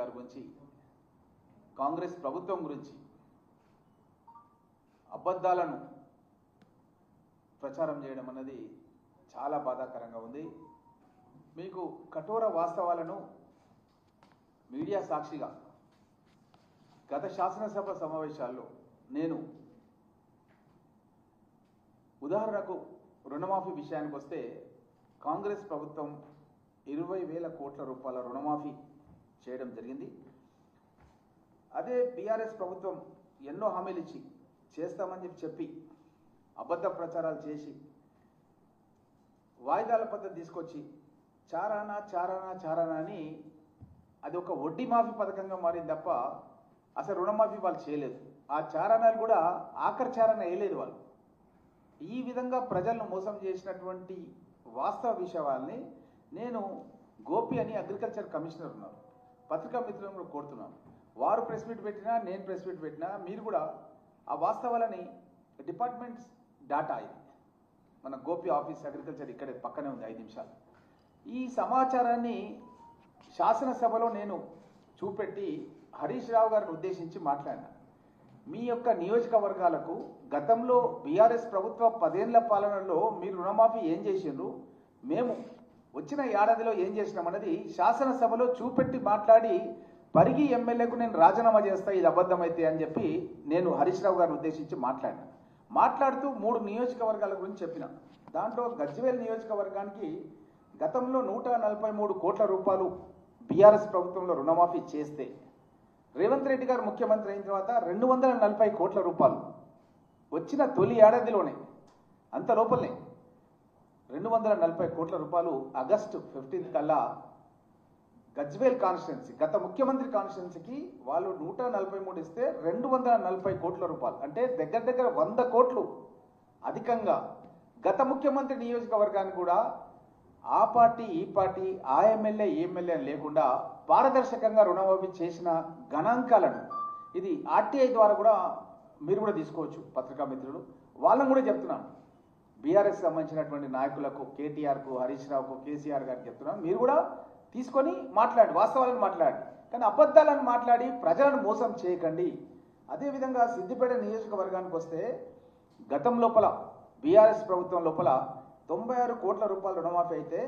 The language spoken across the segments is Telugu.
గారి గురించి, కాంగ్రెస్ ప్రభుత్వం గురించి అబద్ధాలను ప్రచారం చేయడం అన్నది చాలా బాధాకరంగా ఉంది. మీకు కఠోర వాస్తవాలను మీడియా సాక్షిగా గత శాసనసభ సమావేశాల్లో నేను ఉదాహరణకు రుణమాఫీ విషయానికి వస్తే కాంగ్రెస్ ప్రభుత్వం 20,000 కోట్ల రూపాయల రుణమాఫీ చేయడం జరిగింది. అదే బీఆర్ఎస్ ప్రభుత్వం ఎన్నో హామీలు ఇచ్చి చేస్తామని చెప్పి అబద్ధ ప్రచారాలు చేసి వాయిదాల పద్ధతి తీసుకొచ్చి చారానా చారానా చారానా అని అది ఒక వడ్డీ మాఫీ పథకంగా మారింది తప్ప అసలు రుణమాఫీ వాళ్ళు చేయలేదు. ఆ చారానాలు కూడా ఆఖరి చారాన వేయలేదు వాళ్ళు. ఈ విధంగా ప్రజలను మోసం చేసినటువంటి వాస్తవ విషయాల్ని నేను గోపి అని అగ్రికల్చర్ కమిషనర్ ఉన్నారు, పత్రికా మిత్రులను కూడా కోరుతున్నాను. వారు ప్రెస్ మీట్ పెట్టినా నేను ప్రెస్ మీట్ పెట్టినా మీరు కూడా ఆ వాస్తవాలని డిపార్ట్మెంట్స్ డాటా ఇది మన గోపి ఆఫీస్ అగ్రికల్చర్ ఇక్కడే పక్కనే ఉంది 5 నిమిషాలు. ఈ సమాచారాన్ని శాసనసభలో నేను చూపెట్టి హరీష్ రావు గారిని ఉద్దేశించి మాట్లాడినా. మీ యొక్క నియోజకవర్గాలకు గతంలో బీఆర్ఎస్ ప్రభుత్వ 10 ఏళ్ల పాలనలో మీరు రుణమాఫీ ఏం చేసిండ్రు, మేము వచ్చిన ఏడాదిలో ఏం చేసినామన్నది శాసనసభలో చూపెట్టి మాట్లాడి పరిగి ఎమ్మెల్యేకు నేను రాజీనామా చేస్తా ఇది అబద్ధమైతే అని చెప్పి నేను హరీష్ రావు గారిని ఉద్దేశించి మాట్లాడుతూ 3 నియోజకవర్గాల గురించి చెప్పిన. దాంట్లో గజ్వేల్ నియోజకవర్గానికి గతంలో 143 కోట్ల రూపాయలు బీఆర్ఎస్ ప్రభుత్వంలో రుణమాఫీ చేస్తే రేవంత్ రెడ్డి గారు ముఖ్యమంత్రి అయిన తర్వాత 240 కోట్ల రూపాయలు వచ్చిన తొలి ఏడాదిలోనే అంత లోపలనే 240 కోట్ల రూపాయలు ఆగస్టు 15 కల్లా గజ్వేల్ కాన్స్టిట్యున్సీ గత ముఖ్యమంత్రి కాన్స్టిట్యున్సీకి వాళ్ళు 143 ఇస్తే 240 కోట్ల రూపాయలు అంటే దగ్గర 100 కోట్లు అధికంగా గత ముఖ్యమంత్రి నియోజకవర్గానికి కూడా ఆ పార్టీ ఈ పార్టీ ఆ ఎమ్మెల్యే ఈ ఎమ్మెల్యే లేకుండా పారదర్శకంగా రుణమాఫీ చేసిన గణాంకాలను ఇది ఆర్టీఐ ద్వారా కూడా మీరు కూడా తీసుకోవచ్చు పత్రికా మిత్రులు. వాళ్ళని కూడా చెప్తున్నాను, బీఆర్ఎస్ సంబంధించినటువంటి నాయకులకు కేటీఆర్కు హరీష్ రావుకు కేసీఆర్ గారికి చెప్తున్నాను, మీరు కూడా తీసుకొని మాట్లాడి వాస్తవాలను మాట్లాడి కానీ అబద్ధాలను మాట్లాడి ప్రజలను మోసం చేయకండి. అదేవిధంగా సిద్దిపేట నియోజకవర్గానికి వస్తే గతం లోపల బీఆర్ఎస్ ప్రభుత్వం లోపల 96 కోట్ల రూపాయలు రుణమాఫీ అయితే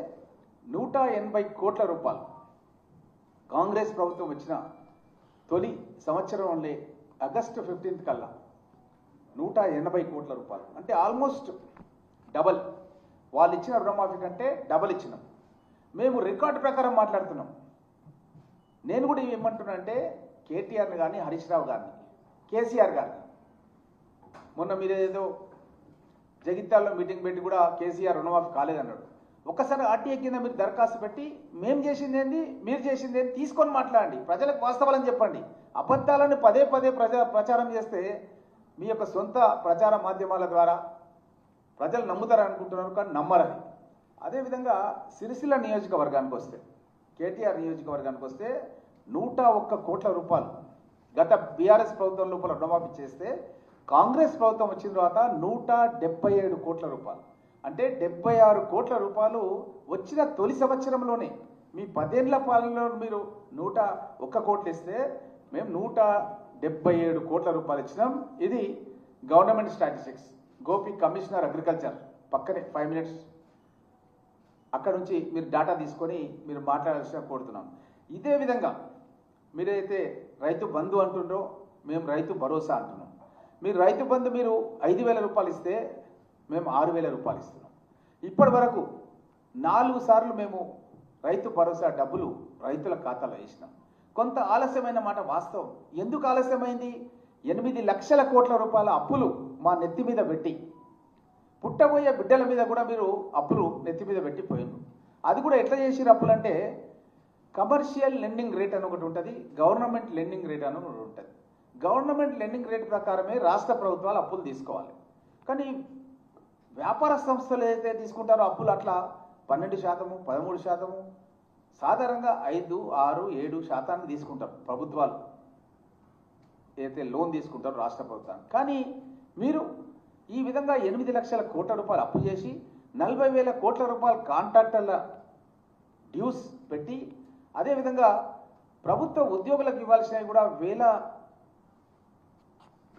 180 కోట్ల రూపాయలు కాంగ్రెస్ ప్రభుత్వం వచ్చిన తొలి సంవత్సరంలో ఆగస్టు 15 కల్లా 180 కోట్ల రూపాయలు అంటే ఆల్మోస్ట్ డబల్. వాళ్ళు ఇచ్చిన రుణమాఫీ కంటే డబల్ ఇచ్చినాం. మేము రికార్డు ప్రకారం మాట్లాడుతున్నాం. నేను కూడా ఏమంటున్నా అంటే కేటీఆర్ని కానీ హరీష్ రావు గారిని కేసీఆర్ గారిని మొన్న మీరు ఏదో జగిత్యాలలో మీటింగ్ పెట్టి కూడా కేసీఆర్ రుణమాఫీ కాలేదన్నాడు. ఒక్కసారి ఆర్టీఐ కింద మీరు దరఖాస్తు పెట్టి మేము చేసింది ఏంది మీరు చేసింది ఏంది తీసుకొని మాట్లాడండి, ప్రజలకు వాస్తవాలని చెప్పండి. అబద్ధాలను పదే ప్రచారం చేస్తే మీ యొక్క సొంత ప్రచార మాధ్యమాల ద్వారా ప్రజలు నమ్ముతారు అనుకుంటున్నారు కానీ నమ్మరని. అదేవిధంగా సిరిసిల్ల నియోజకవర్గానికి వస్తే కేటీఆర్ నియోజకవర్గానికి వస్తే 101 కోట్ల రూపాయలు గత బీఆర్ఎస్ ప్రభుత్వం లోపల రుణమాఫీ చేస్తే కాంగ్రెస్ ప్రభుత్వం వచ్చిన తర్వాత 177 కోట్ల రూపాయలు అంటే 76 కోట్ల రూపాయలు వచ్చిన తొలి సంవత్సరంలోనే. మీ 10 ఏళ్ల పాలనలో మీరు 101 కోట్లు ఇస్తే మేము 177 కోట్ల రూపాయలు ఇచ్చినాం. ఇది government statistics Gopi commissioner agriculture పక్కనే 5 మినిట్స్ అక్కడ నుంచి మీరు డేటా తీసుకొని మీరు మాట్లాడాల్సిన కోరుతున్నాం. ఇదే విధంగా మీరైతే రైతు బంధు అంటుండ్రో మేము రైతు భరోసా అంటున్నాం. మీరు రైతు బంధు మీరు 5,000 రూపాయలు ఇస్తే మేము 6,000 రూపాయలు ఇస్తున్నాం. ఇప్పటి వరకు 4 సార్లు మేము రైతు భరోసా డబ్బులు రైతుల ఖాతాలో వేసినాం. కొంత ఆలస్యమైన మాట వాస్తవం. ఎందుకు ఆలస్యమైంది? 8 లక్షల కోట్ల రూపాయల అప్పులు మా నెత్తి మీద పెట్టి పుట్టబోయే బిడ్డల మీద కూడా మీరు అప్పులు నెత్తి మీద పెట్టిపోయిండ్రు. అది కూడా ఎట్లా చేసిరు అప్పులు అంటే కమర్షియల్ లెండింగ్ రేట్ అని ఒకటి ఉంటుంది, గవర్నమెంట్ లెండింగ్ రేట్ అని ఒకటి ఉంటుంది. గవర్నమెంట్ లెండింగ్ రేట్ ప్రకారమే రాష్ట్ర ప్రభుత్వాలు అప్పులు తీసుకోవాలి. కానీ వ్యాపార సంస్థలు ఏదైతే తీసుకుంటారో అప్పులు అట్లా 12%, 13%, సాధారణంగా 5, 6, 7% తీసుకుంటారు ప్రభుత్వాలు ఏదైతే లోన్ తీసుకుంటారో రాష్ట్ర ప్రభుత్వాన్ని. కానీ మీరు ఈ విధంగా 8 లక్షల కోట్ల రూపాయలు అప్పు చేసి 40,000 కోట్ల రూపాయలు కాంట్రాక్టర్ల డ్యూస్ పెట్టి అదేవిధంగా ప్రభుత్వ ఉద్యోగులకు ఇవ్వాల్సినవి కూడా వేల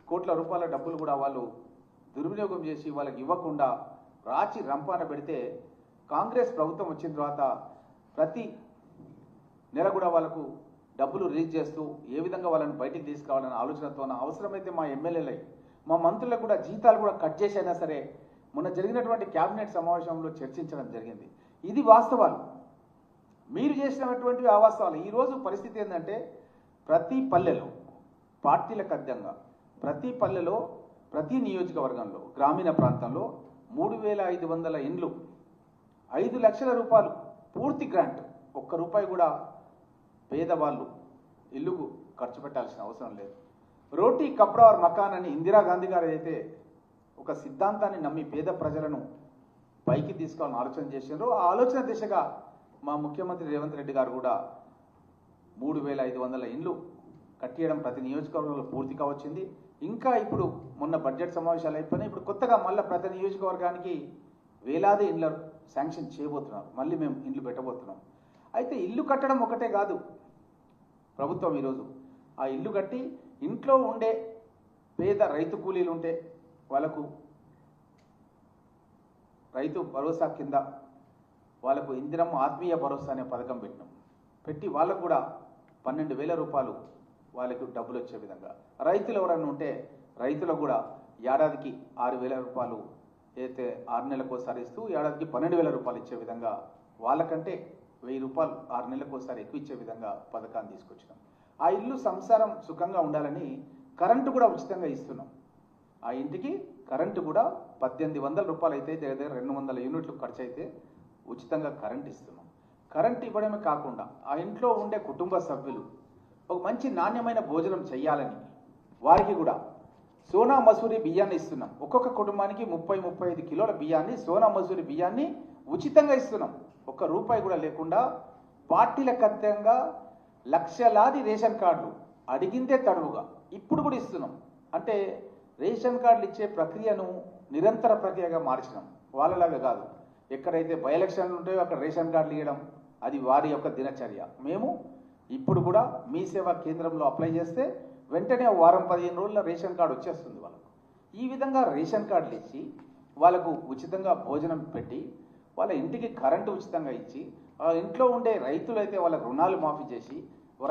కోట్ల రూపాయల డబ్బులు కూడా వాళ్ళు దుర్వినియోగం చేసి వాళ్ళకి ఇవ్వకుండా రాచి రంపాన పెడితే కాంగ్రెస్ ప్రభుత్వం వచ్చిన తర్వాత ప్రతి నెల కూడా వాళ్ళకు డబ్బులు రిలీజ్ చేస్తూ ఏ విధంగా వాళ్ళని బయటికి తీసుకురావాలనే ఆలోచనతో అవసరమైతే మా ఎమ్మెల్యేలై మా మంత్రులకు కూడా జీతాలు కూడా కట్ చేసైనా సరే మొన్న జరిగినటువంటి కేబినెట్ సమావేశంలో చర్చించడం జరిగింది. ఇది వాస్తవాలు, మీరు చేసినటువంటి అవాస్తవాలు. ఈరోజు పరిస్థితి ఏంటంటే ప్రతి పల్లెలో పార్టీలకు అద్దంగా ప్రతి పల్లెలో ప్రతి నియోజకవర్గంలో గ్రామీణ ప్రాంతంలో 3500 ఇండ్లు 5 లక్షల రూపాయలు పూర్తి గ్రాంట్, ఒక్క రూపాయి కూడా పేదవాళ్ళు ఇల్లుకు ఖర్చు పెట్టాల్సిన అవసరం లేదు. రోటీ కప్డా ఆర్ మకాన్ అని ఇందిరాగాంధీ గారు అయితే ఒక సిద్ధాంతాన్ని నమ్మి పేద ప్రజలను పైకి తీసుకోవాలని ఆలోచన చేసినారో ఆ ఆలోచన దిశగా మా ముఖ్యమంత్రి రేవంత్ రెడ్డి గారు కూడా 3500 ఇండ్లు కట్టియడం ప్రతి నియోజకవర్గంలో పూర్తిగా వచ్చింది. ఇంకా ఇప్పుడు మొన్న బడ్జెట్ సమావేశాలు అయిపోయినాయి. ఇప్పుడు కొత్తగా మళ్ళీ ప్రతి నియోజకవర్గానికి వేలాది ఇండ్లు శాంక్షన్ చేయబోతున్నారు. మళ్ళీ మేము ఇండ్లు పెట్టబోతున్నాం. అయితే ఇల్లు కట్టడం ఒకటే కాదు, ప్రభుత్వం ఈరోజు ఆ ఇల్లు కట్టి ఇంట్లో ఉండే పేద రైతు కూలీలు ఉంటే వాళ్ళకు రైతు భరోసా కింద వాళ్ళకు ఇందిరమ్మ ఆత్మీయ భరోసా అనే పథకం పెట్టి వాళ్ళకు కూడా 12,000 రూపాయలు వాళ్ళకు డబ్బులు వచ్చే విధంగా, రైతులు ఎవరన్నా ఉంటే రైతులకు కూడా ఏడాదికి 6,000 రూపాయలు అయితే 6 నెలలకోసారి ఇస్తూ ఏడాదికి 12,000 రూపాయలు ఇచ్చే విధంగా, వాళ్ళకంటే 1000 రూపాయలు 6 నెలలకోసారి ఎక్కువ ఇచ్చే విధంగా పథకాన్ని తీసుకొచ్చినాం. ఆ ఇల్లు సంసారం సుఖంగా ఉండాలని కరెంటు కూడా ఉచితంగా ఇస్తున్నాం. ఆ ఇంటికి కరెంటు కూడా 1800 రూపాయలు అయితే దగ్గర 200 యూనిట్లు ఖర్చు అయితే ఉచితంగా కరెంట్ ఇస్తున్నాం. కరెంట్ ఇవ్వడమే కాకుండా ఆ ఇంట్లో ఉండే కుటుంబ సభ్యులు ఒక మంచి నాణ్యమైన భోజనం చేయాలని వారికి కూడా సోనా మసూరి బియ్యాన్ని ఇస్తున్నాం. ఒక్కొక్క కుటుంబానికి 30-35 కిలోల బియ్యాన్ని, సోనా మసూరి బియ్యాన్ని ఉచితంగా ఇస్తున్నాం. ఒక్క రూపాయి కూడా లేకుండా పార్టీలకు అత్యంగా లక్షలాది రేషన్ కార్డులు అడిగిందే తడువుగా ఇప్పుడు కూడా ఇస్తున్నాం. అంటే రేషన్ కార్డులు ఇచ్చే ప్రక్రియను నిరంతర ప్రక్రియగా మార్చినాం. వాళ్ళలాగా కాదు, ఎక్కడైతే బై ఎలక్షన్లు ఉంటాయో అక్కడ రేషన్ కార్డులు ఇవ్వడం అది వారి యొక్క దినచర్య. మేము ఇప్పుడు కూడా మీ సేవా కేంద్రంలో అప్లై చేస్తే వెంటనే వారం 15 రోజుల రేషన్ కార్డు వచ్చేస్తుంది వాళ్ళకు. ఈ విధంగా రేషన్ కార్డులు ఇచ్చి వాళ్ళకు ఉచితంగా భోజనం పెట్టి వాళ్ళ ఇంటికి కరెంటు ఉచితంగా ఇచ్చి ఆ ఇంట్లో ఉండే రైతులైతే వాళ్ళ రుణాలు మాఫీ చేసి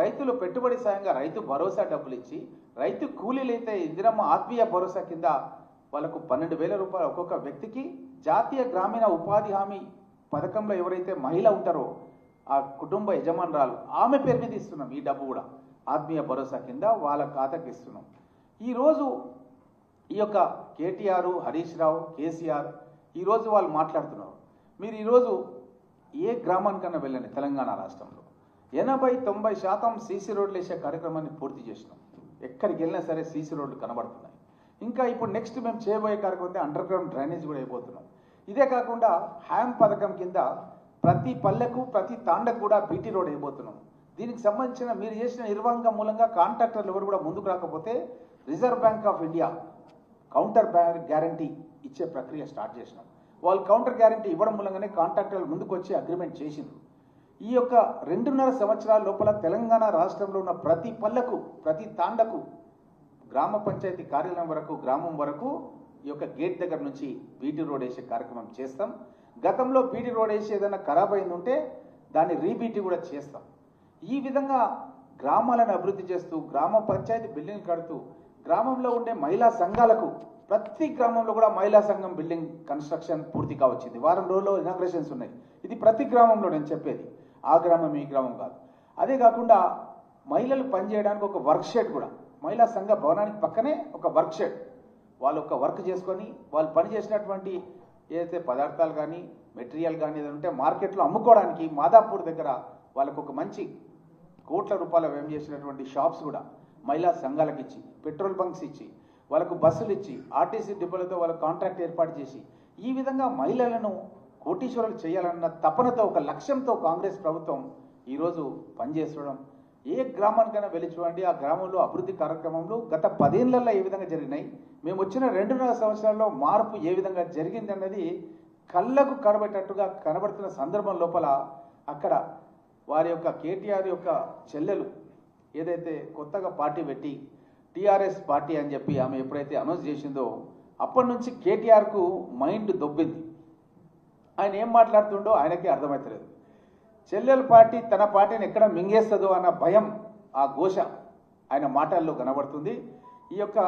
రైతులు పెట్టుబడి సాయంగా రైతు భరోసా డబ్బులు ఇచ్చి రైతు కూలీలైతే ఇందిరమ్మ ఆత్మీయ భరోసా కింద వాళ్ళకు 12,000 రూపాయలు ఒక్కొక్క వ్యక్తికి జాతీయ గ్రామీణ ఉపాధి హామీ పథకంలో ఎవరైతే మహిళ ఉంటారో ఆ కుటుంబ యజమానురాలు ఆమె పేరు మీద ఇస్తున్నాం. ఈ డబ్బు కూడా ఆత్మీయ భరోసా కింద వాళ్ళ ఖాతాకి ఇస్తున్నాం. ఈరోజు ఈ యొక్క కేటీఆర్, హరీష్ రావు, కేసీఆర్ ఈరోజు వాళ్ళు మాట్లాడుతున్నారు. మీరు ఈరోజు ఏ గ్రామానికన్నా వెళ్ళండి తెలంగాణ రాష్ట్రంలో 80-90% సీసీ రోడ్లు వేసే కార్యక్రమాన్ని పూర్తి చేసినాం. ఎక్కడికి వెళ్ళినా సరే సీసీ రోడ్లు కనబడుతున్నాయి. ఇంకా ఇప్పుడు నెక్స్ట్ మేము చేయబోయే కార్యక్రమం అండర్ గ్రౌండ్ డ్రైనేజ్ కూడా అయిపోతున్నాం. ఇదే కాకుండా హ్యామ్ పథకం కింద ప్రతి పల్లెకు ప్రతి తాండకు కూడా బీటీ రోడ్ అయిపోతున్నాం. దీనికి సంబంధించిన మీరు చేసిన నిర్వాహకం మూలంగా కాంట్రాక్టర్లు ఎవరు కూడా ముందుకు రాకపోతే reserve bank of India counter guarantee ఇచ్చే ప్రక్రియ స్టార్ట్ చేసినాం. వాళ్ళు కౌంటర్ గ్యారంటీ ఇవ్వడం మూలంగానే కాంట్రాక్టర్లు ముందుకు వచ్చి అగ్రిమెంట్ చేసిండ్రు. ఈ యొక్క 2.5 సంవత్సరాల లోపల తెలంగాణ రాష్ట్రంలో ఉన్న ప్రతి పల్లెకు ప్రతి తాండకు గ్రామ పంచాయతీ కార్యాలయం వరకు గ్రామం వరకు ఈ యొక్క గేట్ దగ్గర నుంచి బీటీ రోడ్ వేసే కార్యక్రమం చేస్తాం. గతంలో బీటీ రోడ్ వేసి ఏదైనా ఖరాబ్ అయింది ఉంటే దాన్ని రీబీటీ కూడా చేస్తాం. ఈ విధంగా గ్రామాలను అభివృద్ధి చేస్తూ గ్రామ పంచాయతీ బిల్డింగ్ కడుతూ గ్రామంలో ఉండే మహిళా సంఘాలకు ప్రతి గ్రామంలో కూడా మహిళా సంఘం బిల్డింగ్ కన్స్ట్రక్షన్ పూర్తిగా వచ్చింది. వారం రోజుల్లో ఇనాగ్రేషన్స్ ఉన్నాయి. ఇది ప్రతి గ్రామంలో నేను చెప్పేది, ఆ గ్రామం ఈ గ్రామం కాదు. అదే కాకుండా మహిళలు పనిచేయడానికి ఒక వర్క్ షెడ్ కూడా మహిళా సంఘ భవనానికి పక్కనే ఒక వర్క్ షెడ్, వాళ్ళు ఒక వర్క్ చేసుకొని వాళ్ళు పని చేసినటువంటి ఏదైతే పదార్థాలు కానీ మెటీరియల్ కానీ ఏదైనా ఉంటే మార్కెట్లో అమ్ముకోవడానికి మాదాపూర్ దగ్గర వాళ్ళకు ఒక మంచి కోట్ల రూపాయలు వ్యయం చేసినటువంటి షాప్స్ కూడా మహిళా సంఘాలకు ఇచ్చి, పెట్రోల్ బంక్స్ ఇచ్చి, వాళ్ళకు బస్సులు ఇచ్చి, ఆర్టీసీ డిపోలతో వాళ్ళకు కాంట్రాక్ట్ ఏర్పాటు చేసి ఈ విధంగా మహిళలను కోటీశ్వరులు చేయాలన్న తపనతో ఒక లక్ష్యంతో కాంగ్రెస్ ప్రభుత్వం ఈరోజు పనిచేస్తడం. ఏ గ్రామానికైనా వెళ్ళి చూడండి, ఆ గ్రామంలో అభివృద్ధి కార్యక్రమంలో గత 10 ఏళ్లలో ఏ విధంగా జరిగినాయి, మేము వచ్చిన 2.5 సంవత్సరాల్లో మార్పు ఏ విధంగా జరిగింది అన్నది కళ్ళకు కనబడుతున్న సందర్భం లోపల అక్కడ వారి యొక్క కేటీఆర్ యొక్క చెల్లెలు ఏదైతే కొత్తగా పార్టీ పెట్టి టీఆర్ఎస్ పార్టీ అని చెప్పి ఆమె ఎప్పుడైతే అనౌన్స్ చేసిందో అప్పటి నుంచి కేటీఆర్కు మైండ్ దొబ్బింది. ఆయన ఏం మాట్లాడుతుండో ఆయనకి అర్థమవుతలేదు. చెల్లెల పార్టీ తన పార్టీని ఎక్కడ మింగేస్తుందో అన్న భయం, ఆ ఘోష ఆయన మాటల్లో కనబడుతుంది. ఈ యొక్క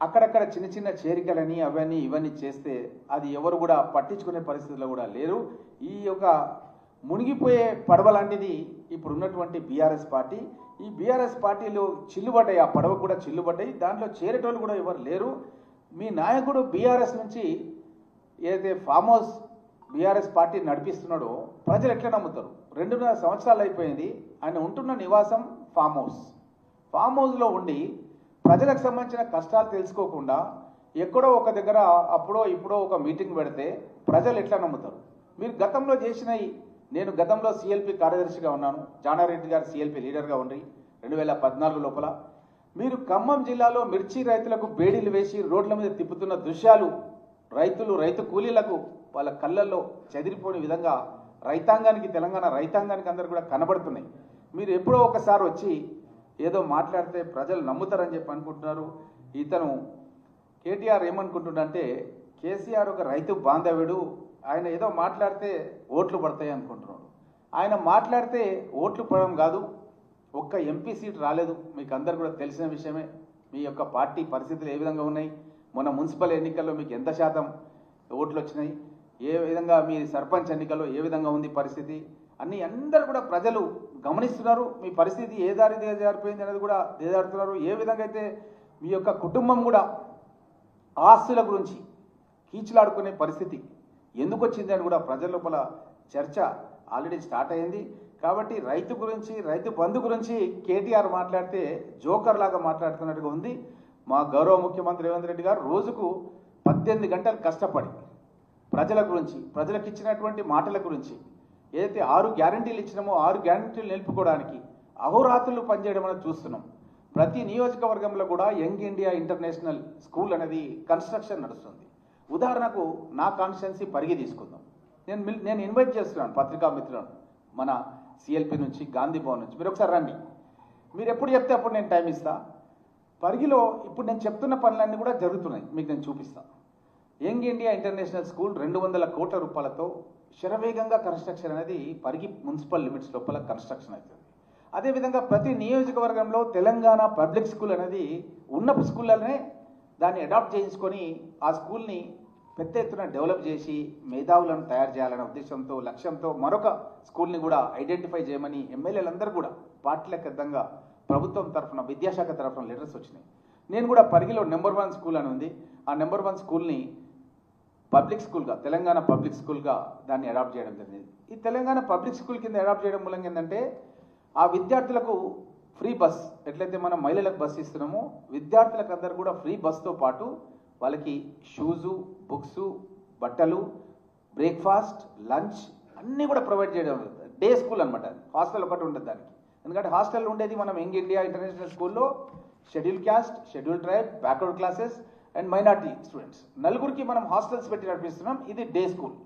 అక్కడక్కడ చిన్న చిన్న చేరికలని అవన్నీ ఇవన్నీ చేస్తే అది ఎవరు కూడా పట్టించుకునే పరిస్థితిలో కూడా లేరు. ఈ యొక్క మునిగిపోయే పడవ లాంటిది ఇప్పుడు ఉన్నటువంటి బీఆర్ఎస్ పార్టీ. ఈ బీఆర్ఎస్ పార్టీలో చిల్లుబడ్డాయి, ఆ పడవ కూడా చిల్లుబడ్డాయి. దాంట్లో చేరేటోళ్ళు కూడా ఎవరు లేరు. మీ నాయకుడు బీఆర్ఎస్ నుంచి ఏదైతే ఫామ్ హౌస్ బీఆర్ఎస్ పార్టీ నడిపిస్తున్నాడో ప్రజలు ఎట్లా నమ్ముతారు? 2.5 సంవత్సరాలు అయిపోయింది. ఆయన ఉంటున్న నివాసం ఫామ్ హౌస్. ఫామ్ హౌస్లో ఉండి ప్రజలకు సంబంధించిన కష్టాలు తెలుసుకోకుండా ఎక్కడో ఒక దగ్గర అప్పుడో ఇప్పుడో ఒక మీటింగ్ పెడితే ప్రజలు ఎట్లా నమ్ముతారు? మీరు గతంలో చేసినవి, నేను గతంలో సిఎల్పి కార్యదర్శిగా ఉన్నాను, జానారెడ్డి గారు సిఎల్పి లీడర్గా ఉండి 2014 లోపల మీరు ఖమ్మం జిల్లాలో మిర్చి రైతులకు బేడీలు వేసి రోడ్ల మీద తిప్పుతున్న దృశ్యాలు రైతు కూలీలకు వాళ్ళ కళ్ళల్లో చెదిరిపోని విధంగా రైతాంగానికి, తెలంగాణ రైతాంగానికి అందరు కూడా కనబడుతున్నాయి. మీరు ఎప్పుడో ఒకసారి వచ్చి ఏదో మాట్లాడితే ప్రజలు నమ్ముతారని చెప్పి అనుకుంటున్నారు. ఇతను కేటీఆర్ ఏమనుకుంటుండంటే కేసీఆర్ ఒక రైతు బాంధవుడు, ఆయన ఏదో మాట్లాడితే ఓట్లు పడతాయి అనుకుంటున్నాడు. ఆయన మాట్లాడితే ఓట్లు పడడం కాదు, ఒక్క ఎంపీ సీట్ రాలేదు. మీకు అందరు కూడా తెలిసిన విషయమే. మీ యొక్క పార్టీ పరిస్థితులు ఏ విధంగా ఉన్నాయి, మొన్న మున్సిపల్ ఎన్నికల్లో మీకు ఎంత శాతం ఓట్లు వచ్చినాయి, ఏ విధంగా మీ సర్పంచ్ ఎన్నికల్లో ఏ విధంగా ఉంది పరిస్థితి, అన్ని అందరు కూడా ప్రజలు గమనిస్తున్నారు. మీ పరిస్థితి ఏ దారి దిగజారిపోయింది అనేది కూడా దిగజారుతున్నారు. ఏ విధంగా అయితే మీ యొక్క కుటుంబం కూడా ఆస్తుల గురించి కీచులాడుకునే పరిస్థితి ఎందుకు వచ్చింది అని కూడా ప్రజల లోపల చర్చ ఆల్రెడీ స్టార్ట్ అయింది. కాబట్టి రైతు గురించి, రైతు బంధు గురించి కేటీఆర్ మాట్లాడితే జోకర్ లాగా మాట్లాడుతున్నట్టుగా ఉంది. మా గౌరవ ముఖ్యమంత్రి రేవంత్ రెడ్డి గారు రోజుకు 18 గంటలు కష్టపడి ప్రజల గురించి, ప్రజలకు ఇచ్చినటువంటి మాటల గురించి, ఏదైతే 6 గ్యారంటీలు ఇచ్చినామో 6 గ్యారంటీలు నిలుపుకోవడానికి అహోరాత్రులు పనిచేయడం అనేది చూస్తున్నాం. ప్రతి నియోజకవర్గంలో కూడా యంగ్ ఇండియా ఇంటర్నేషనల్ స్కూల్ అనేది కన్స్ట్రక్షన్ నడుస్తుంది. ఉదాహరణకు నా కాన్స్టిట్యున్సీ పరిగి తీసుకుందాం. నేను ఇన్వైట్ చేస్తున్నాను పత్రికా మిత్రులను, మన సిఎల్పి నుంచి, గాంధీ భవన్ నుంచి. మీరు ఒకసారి రండి. మీరు ఎప్పుడు చెప్తే అప్పుడు నేను టైం ఇస్తా. పరిగిలో ఇప్పుడు నేను చెప్తున్న పనులన్నీ కూడా జరుగుతున్నాయి, మీకు నేను చూపిస్తాను. యంగ్ ఇండియా ఇంటర్నేషనల్ స్కూల్ 200 కోట్ల రూపాయలతో శరవేగంగా కన్స్ట్రక్షన్ అనేది పరిగి మున్సిపల్ లిమిట్స్ లోపల కన్స్ట్రక్షన్ అవుతుంది. అదేవిధంగా ప్రతి నియోజకవర్గంలో తెలంగాణ పబ్లిక్ స్కూల్ అనేది ఉన్న స్కూళ్ళనే దాన్ని అడాప్ట్ చేయించుకొని ఆ స్కూల్ని పెద్ద ఎత్తున డెవలప్ చేసి మేధావులను తయారు చేయాలనే ఉద్దేశంతో, లక్ష్యంతో మరొక స్కూల్ని కూడా ఐడెంటిఫై చేయమని ఎమ్మెల్యేలందరూ కూడా పార్టీలకు విధంగా ప్రభుత్వం తరఫున, విద్యాశాఖ తరఫున లెటర్స్ వచ్చినాయి. నేను కూడా పరిగిలో నెంబర్ 1 స్కూల్ అని ఉంది, ఆ నెంబర్ 1 స్కూల్ని పబ్లిక్ స్కూల్గా, తెలంగాణ పబ్లిక్ స్కూల్గా దాన్ని అడాప్ట్ చేయడం జరిగింది. ఈ తెలంగాణ పబ్లిక్ స్కూల్ కింద అడాప్ట్ చేయడం మూలంగా ఏంటంటే ఆ విద్యార్థులకు ఫ్రీ బస్, ఎట్లయితే మనం మహిళలకు బస్సు ఇస్తున్నామో విద్యార్థులకు అందరూ కూడా ఫ్రీ బస్తో పాటు వాళ్ళకి షూజు, బుక్స్, బట్టలు, బ్రేక్ఫాస్ట్, లంచ్ అన్నీ కూడా ప్రొవైడ్ చేయడం జరుగుతుంది. డే స్కూల్ అనమాట. హాస్టల్ ఒకటి ఉంటుంది దానికి. ఎందుకంటే హాస్టల్ ఉండేది మనం యంగ్ ఇండియా ఇంటర్నేషనల్ స్కూల్లో schedule caste, schedule tribe, backward classes and minority students 4గురికి మనం హాస్టల్స్ పెట్టి నడిపిస్తున్నాం. ఇది డే స్కూల్.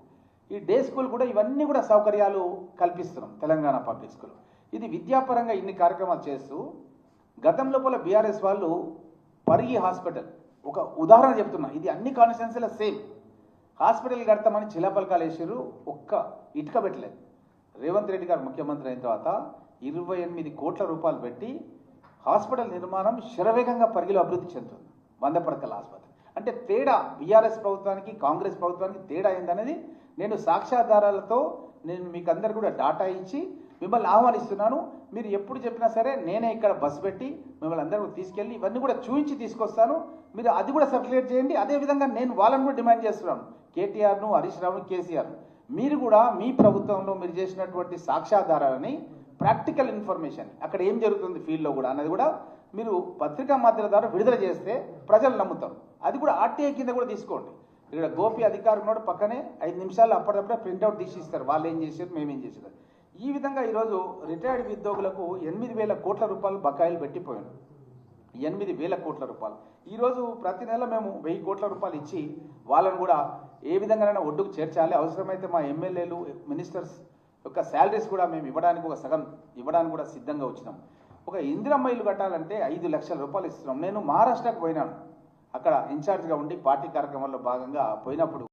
ఈ డే స్కూల్ కూడా ఇవన్నీ కూడా సౌకర్యాలు కల్పిస్తున్నాం తెలంగాణ పబ్లిక్ స్కూల్. ఇది విద్యాపరంగా ఇన్ని కార్యక్రమాలు చేస్తూ గతం లోపల బీఆర్ఎస్ వాళ్ళు పరిగి హాస్పిటల్, ఒక ఉదాహరణ చెప్తున్నా, ఇది అన్ని కాన్స్టిట్యున్సీలో సేమ్, హాస్పిటల్ కడతామని చిలపలకాలు వేసారు, ఒక్క ఇటుక పెట్టలేదు. రేవంత్ రెడ్డి గారు ముఖ్యమంత్రి అయిన తర్వాత 28 కోట్ల రూపాయలు పెట్టి హాస్పిటల్ నిర్మాణం శరవేగంగా పరిగిలో అభివృద్ధి చెందుతుంది. 100 పడకల ఆసుపత్రి. అంటే తేడా బీఆర్ఎస్ ప్రభుత్వానికి, కాంగ్రెస్ ప్రభుత్వానికి తేడా అయిందనేది నేను సాక్ష్యాధారాలతో నేను మీకు అందరు కూడా డాటా ఇచ్చి మిమ్మల్ని ఆహ్వానిస్తున్నాను. మీరు ఎప్పుడు చెప్పినా సరే నేనే ఇక్కడ బస్సు పెట్టి మిమ్మల్ని అందరూ తీసుకెళ్ళి ఇవన్నీ కూడా చూపించి తీసుకొస్తాను. మీరు అది కూడా సర్క్యులేట్ చేయండి. అదేవిధంగా నేను వాళ్ళని కూడా డిమాండ్ చేస్తున్నాను, కేటీఆర్ను, హరీష్ రావును, కేసీఆర్ను, మీరు కూడా మీ ప్రభుత్వంలో మీరు చేసినటువంటి సాక్ష్యాధారాలని, ప్రాక్టికల్ ఇన్ఫర్మేషన్, అక్కడ ఏం జరుగుతుంది ఫీల్డ్లో కూడా అన్నది కూడా మీరు పత్రికా మాధ్యమాల ద్వారా విడుదల చేస్తే ప్రజలు నమ్ముతారు. అది కూడా ఆర్టీఐ కింద కూడా తీసుకోండి. ఇక్కడ గోపి అధికారి ఉన్నాడు పక్కనే, 5 నిమిషాలు అప్పటికప్పుడే ప్రింట్అవుట్ తీసి ఇస్తారు, వాళ్ళు ఏం చేశారు, మేమేం చేశారు. ఈ విధంగా ఈరోజు రిటైర్డ్ ఉద్యోగులకు 8,000 కోట్ల రూపాయలు బకాయిలు పెట్టిపోయాను. 8,000 కోట్ల రూపాయలు. ఈరోజు ప్రతి నెల మేము 1,000 కోట్ల రూపాయలు ఇచ్చి వాళ్ళను కూడా ఏ విధంగానైనా ఒడ్డుకు చేర్చాలి. అవసరమైతే మా ఎమ్మెల్యేలు, మినిస్టర్స్ యొక్క శాలరీస్ కూడా మేము ఇవ్వడానికి, ఒక సగం ఇవ్వడానికి కూడా సిద్ధంగా వచ్చినాం. ఒక ఇందిరమ్మ ఇల్లు కట్టాలంటే 5 లక్షల రూపాయలు ఇస్తున్నాం. నేను మహారాష్ట్రకు పోయినాను, అక్కడ ఇన్ఛార్జ్గా ఉండి పార్టీ కార్యక్రమంలో భాగంగా పోయినప్పుడు